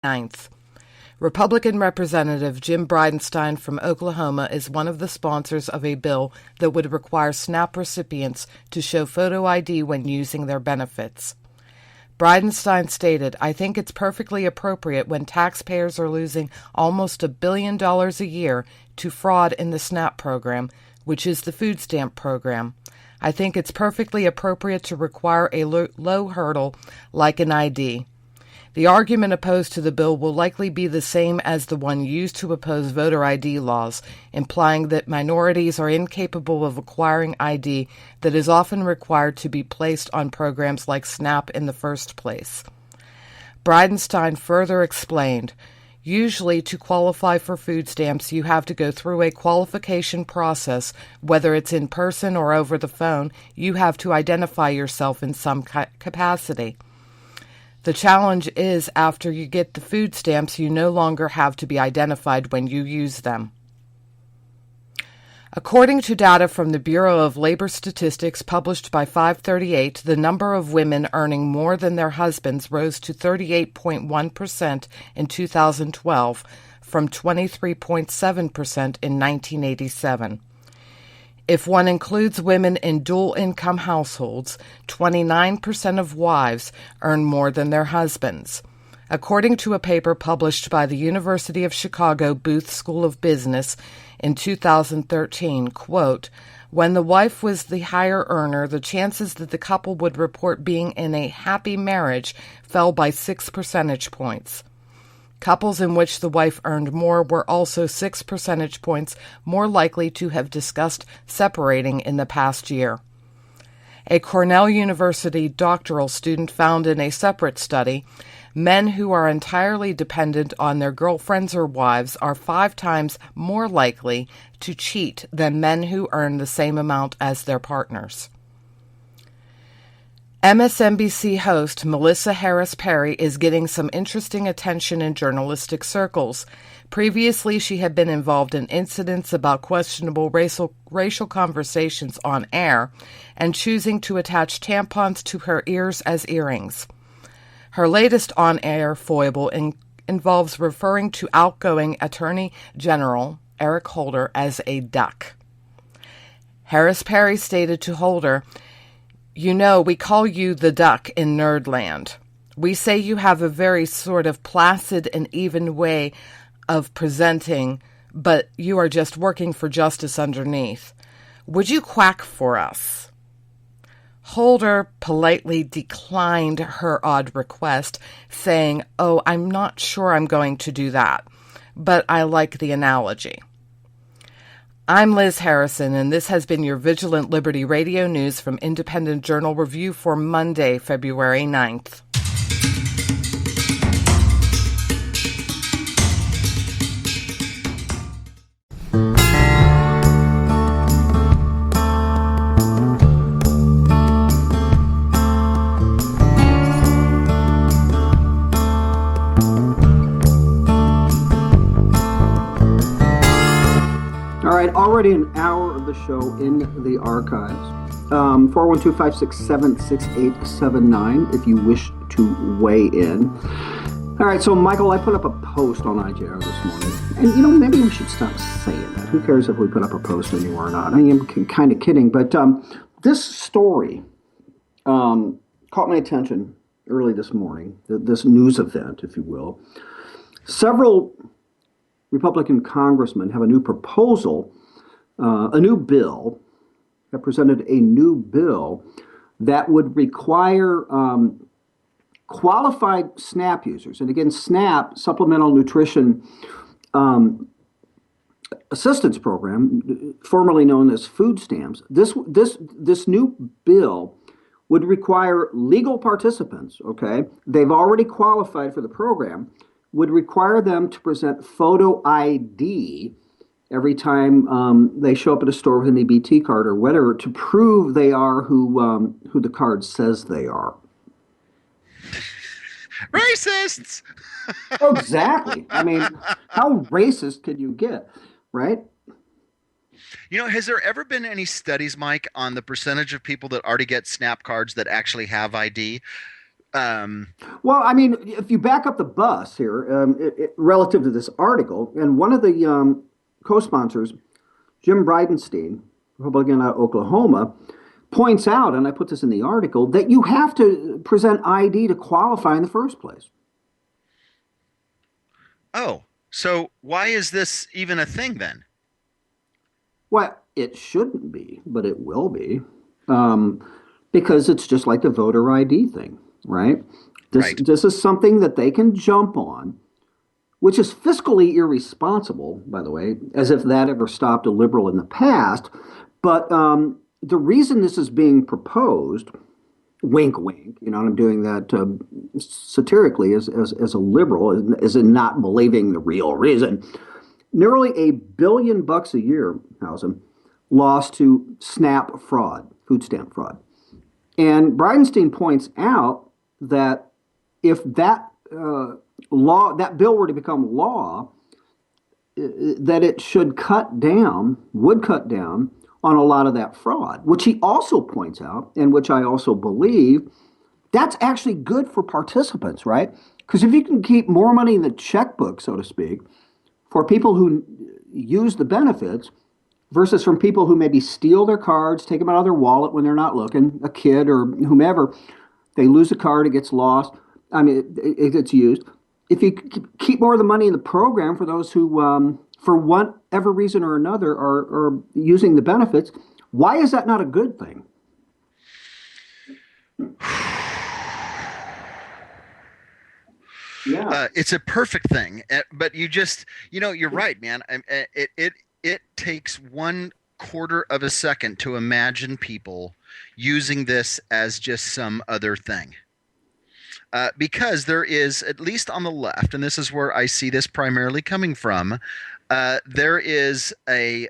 9th. Republican Representative Jim Bridenstine from Oklahoma is one of the sponsors of a bill that would require SNAP recipients to show photo ID when using their benefits. Bridenstine stated, "I think it's perfectly appropriate when taxpayers are losing almost $1 billion a year to fraud in the SNAP program, which is the food stamp program. I think it's perfectly appropriate to require a low hurdle like an ID. The argument opposed to the bill will likely be the same as the one used to oppose voter ID laws, implying that minorities are incapable of acquiring ID that is often required to be placed on programs like SNAP in the first place." Bridenstine further explained, "Usually, to qualify for food stamps, you have to go through a qualification process. Whether it's in person or over the phone, you have to identify yourself in some capacity. The challenge is, after you get the food stamps, you no longer have to be identified when you use them." According to data from the Bureau of Labor Statistics published by 538, the number of women earning more than their husbands rose to 38.1% in 2012 from 23.7% in 1987. If one includes women in dual-income households, 29% of wives earn more than their husbands. According to a paper published by the University of Chicago Booth School of Business in 2013, quote, "When the wife was the higher earner, the chances that the couple would report being in a happy marriage fell by 6 percentage points. Couples in which the wife earned more were also 6 percentage points more likely to have discussed separating in the past year." A Cornell University doctoral student found in a separate study, men who are entirely dependent on their girlfriends or wives are 5 times more likely to cheat than men who earn the same amount as their partners. MSNBC host Melissa Harris Perry is getting some interesting attention in journalistic circles. Previously, she had been involved in incidents about questionable racial conversations on air and choosing to attach tampons to her ears as earrings. Her latest on-air foible involves referring to outgoing Attorney General Eric Holder as a duck. Harris Perry stated to Holder, "You know, we call you the duck in Nerdland. We say you have a very sort of placid and even way of presenting, but you are just working for justice underneath. Would you quack for us?" Holder politely declined her odd request, saying, "Oh, I'm not sure I'm going to do that, but I like the analogy." I'm Liz Harrison, and this has been your Vigilant Liberty Radio News from Independent Journal Review for Monday, February 9th. Already an hour of the show in the archives. 412-567-6879 if you wish to weigh in. All right, so Michael, I put up a post on IJR this morning. And, maybe we should stop saying that. Who cares if we put up a post anymore or not? I mean, I'm kind of kidding. But this story caught my attention early this morning, this news event, if you will. Several Republican congressmen have a new proposal, a new bill, have presented a new bill that would require qualified SNAP users, and again, SNAP, Supplemental Nutrition Assistance Program, formerly known as food stamps. This new bill would require legal participants, okay? They've already qualified for the program, would require them to present photo ID every time they show up at a store with an EBT card or whatever to prove they are who the card says they are. Racists! Exactly. I mean, how racist could you get, right? Has there ever been any studies, Mike, on the percentage of people that already get SNAP cards that actually have ID? Well, I mean, if you back up the bus here, relative to this article, and one of the co-sponsors, Jim Bridenstine, Republican out of Oklahoma, points out, and I put this in the article, that you have to present ID to qualify in the first place. Oh, so why is this even a thing then? Well, it shouldn't be, but it will be, um, because it's just like the voter ID thing, right? This Right. this is something that they can jump on, which is fiscally irresponsible, by the way, as if that ever stopped a liberal in the past. But the reason this is being proposed, wink, wink, and I'm doing that satirically as a liberal, is in not believing the real reason. Nearly $1 billion a year, Hausen, lost to SNAP fraud, food stamp fraud. And Bridenstine points out that if that bill were to become law, that it would cut down on a lot of that fraud, which he also points out, and which I also believe, that's actually good for participants, right? Because if you can keep more money in the checkbook, so to speak, for people who use the benefits versus from people who maybe steal their cards, take them out of their wallet when they're not looking, a kid or whomever, they lose a card, it gets lost. I mean, it gets used. If you keep more of the money in the program for those who, for whatever reason or another, are using the benefits, why is that not a good thing? Yeah. It's a perfect thing, but you're right, man. It takes 1/4 of a second to imagine people using this as just some other thing. Because there is, at least on the left, and this is where I see this primarily coming from, there is a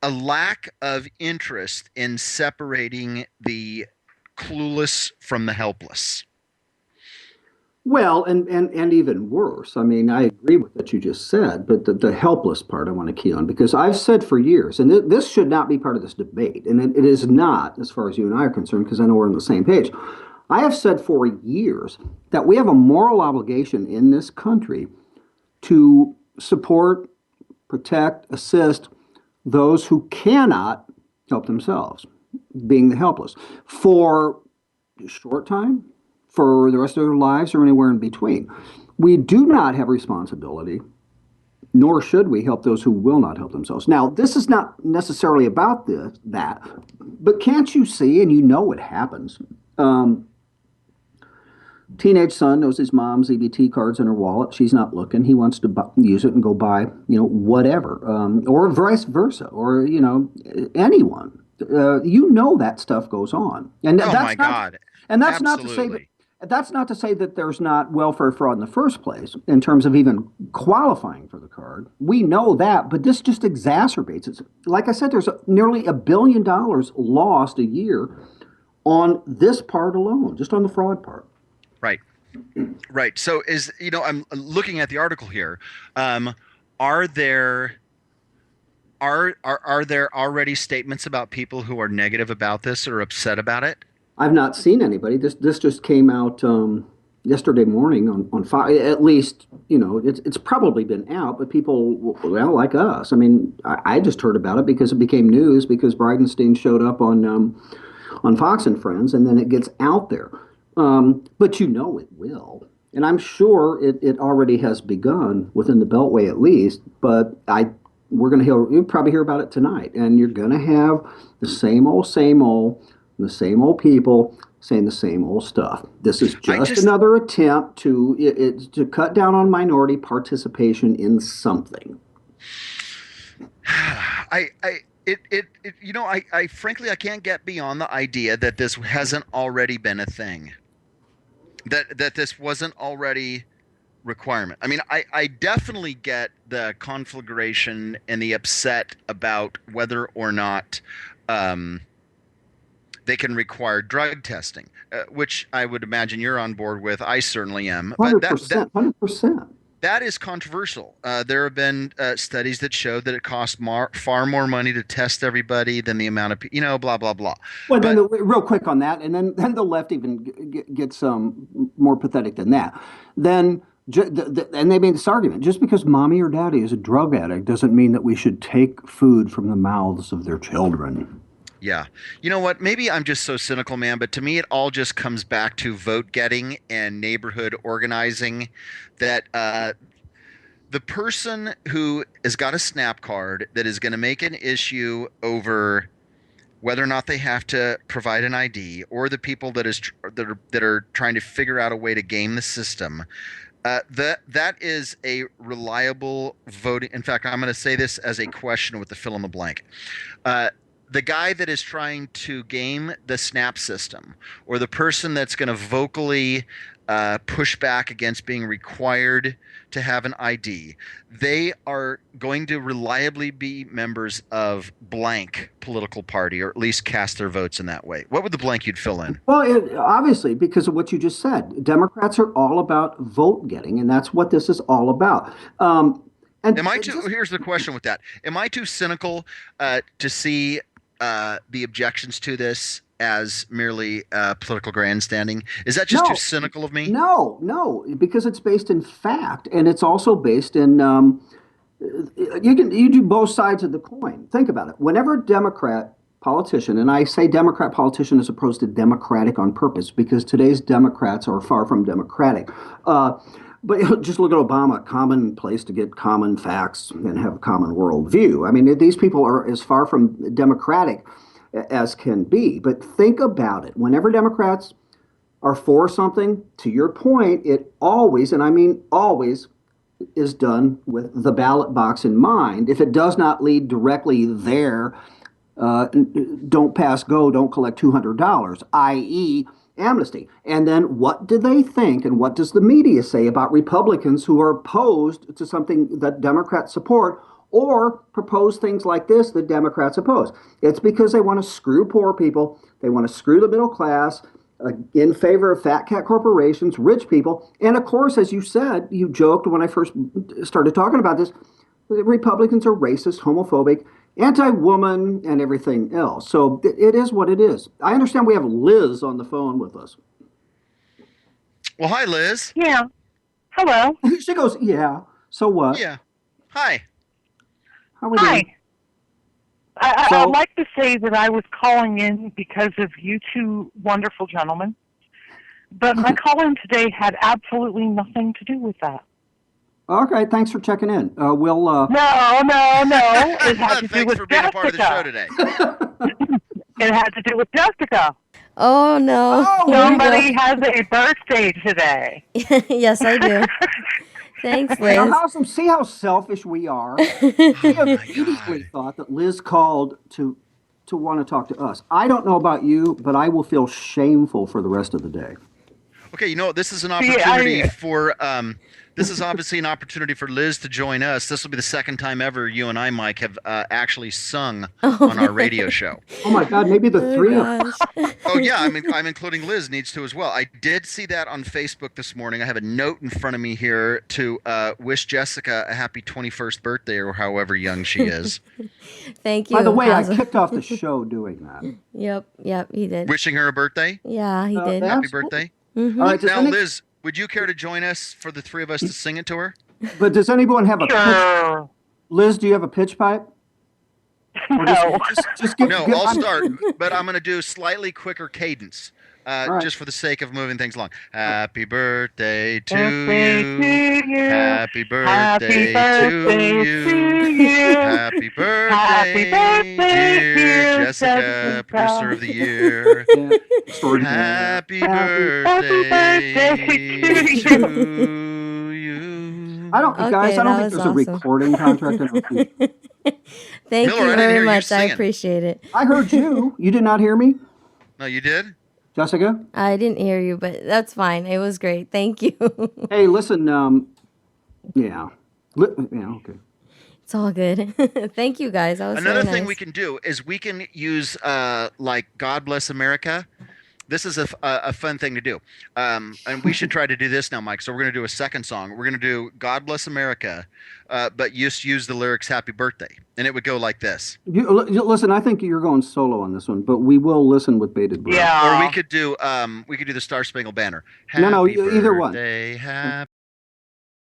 lack of interest in separating the clueless from the helpless. Well, and even worse. I mean, I agree with what you just said, but the helpless part I want to key on because I've said for years, and this should not be part of this debate, and it is not as far as you and I are concerned, because I know we're on the same page. I have said for years that we have a moral obligation in this country to support, protect, assist those who cannot help themselves, being the helpless, for a short time, for the rest of their lives, or anywhere in between. We do not have responsibility, nor should we help those who will not help themselves. Now, this is not necessarily about that, but can't you see, and you know it happens, teenage son knows his mom's EBT cards in her wallet. She's not looking. He wants to use it and go buy, whatever, or vice versa, or anyone. That stuff goes on, and Oh that's my not, God. and Absolutely. that's not to say that there's not welfare fraud in the first place in terms of even qualifying for the card. We know that, but this just exacerbates it. Like I said, there's nearly $1 billion lost a year on this part alone, just on the fraud part. Right. Right. So I'm looking at the article here. Are there are there already statements about people who are negative about this or upset about it? I've not seen anybody. This just came out yesterday morning on Fox. At least it's probably been out, but people, well, like us. I mean, I just heard about it because it became news because Bridenstine showed up on Fox and Friends, and then it gets out there. But it will, and I'm sure it already has begun within the Beltway at least. But you'll probably hear about it tonight, and you're gonna have the same old, the same old people saying the same old stuff. This is just another attempt to cut down on minority participation in something. I frankly I can't get beyond the idea that this hasn't already been a thing. That this wasn't already requirement. I mean, I definitely get the conflagration and the upset about whether or not they can require drug testing, which I would imagine you're on board with. I certainly am. But 100%. 100%. that is controversial. There have been studies that show that it costs far more money to test everybody than the amount of, blah, blah, blah. Well, then But real quick on that, and then the left even gets more pathetic than that. Then and they made this argument: just because mommy or daddy is a drug addict doesn't mean that we should take food from the mouths of their children. yeah, you know what? Maybe I'm just so cynical, man, but to me, it all just comes back to vote getting and neighborhood organizing that the person who has got a SNAP card that is going to make an issue over whether or not they have to provide an ID, or the people that are trying to figure out a way to game the system. That is a reliable voting. In fact, I'm going to say this as a question with the fill in the blank. The guy that is trying to game the SNAP system, or the person that's going to vocally push back against being required to have an ID, they are going to reliably be members of blank political party, or at least cast their votes in that way. What would the blank you'd fill in? Well, obviously, because of what you just said, Democrats are all about vote getting, and that's what this is all about. Here's the question with that. Am I too cynical to see the objections to this as merely political grandstanding? Is that just too cynical of me? No, because it's based in fact, and it's also based in you do both sides of the coin. Think about it. Whenever a Democrat politician, and I say Democrat politician as opposed to Democratic on purpose, because today's Democrats are far from democratic. But just look at Obama, common place to get common facts and have a common worldview. I mean, these people are as far from democratic as can be. But think about it. Whenever Democrats are for something, to your point, it always, and I mean always, is done with the ballot box in mind. If it does not lead directly there, don't pass go, don't collect $200, i.e., amnesty. And then what do they think, and what does the media say about Republicans who are opposed to something that Democrats support, or propose things like this that Democrats oppose? It's because they want to screw poor people, they want to screw the middle class, in favor of fat cat corporations, rich people. And of course, as you said, you joked when I first started talking about this, Republicans are racist, homophobic, anti-woman, and everything else. So it is what it is. I understand we have Liz on the phone with us. Well, hi, Liz. Yeah. Hello. She goes, yeah. So what? Yeah. Hi. How are we doing? Hi. I'd like to say that I was calling in because of you two wonderful gentlemen, but my call-in today had absolutely nothing to do with that. Okay, thanks for checking in. No. It had to do Thanks with for being Jessica. a part of the show today. It had to do with Jessica. Oh, no. Somebody has a birthday today. Yes, I do. Thanks, Liz. Now, see how selfish we are. I immediately thought that Liz called to want to talk to us. I don't know about you, but I will feel shameful for the rest of the day. Okay, this is an opportunity this is obviously an opportunity for Liz to join us. This will be the second time ever you and I, Mike, have actually sung on our radio show. Oh my God, maybe the three of us. Oh yeah, I'm including Liz needs to as well. I did see that on Facebook this morning. I have a note in front of me here to wish Jessica a happy 21st birthday, or however young she is. Thank you. By the way, I kicked off the show doing that. Yep, he did. Wishing her a birthday? Yeah, he did. Happy birthday. Mm-hmm. All right, Now, Liz, would you care to join us for the three of us to sing it to her? But does anyone have a pitch? Liz, do you have a pitch pipe? No. I'll start, but I'm going to do slightly quicker cadence, right. just for the sake of moving things along. Happy birthday to you. Happy birthday to you. Happy birthday, dear Jessica, producer of the year. Happy birthday to you. I don't think there's a recording contract. Thank Miller, you very much. I appreciate it. I heard you. You did not hear me? No, you did? Jessica? I didn't hear you, but that's fine. It was great. Thank you. Hey, listen, yeah, okay. It's all good. Thank you, guys. That was Another very thing nice. we can do is we can use like God Bless America this is a fun thing to do. And we should try to do this now, Mike. So we're going to do a second song. We're going to do God Bless America, but just use the lyrics Happy Birthday. And it would go like this. Listen, I think you're going solo on this one, but we will listen with bated breath. Yeah. Or we could do the Star Spangled Banner. No, either one. Happy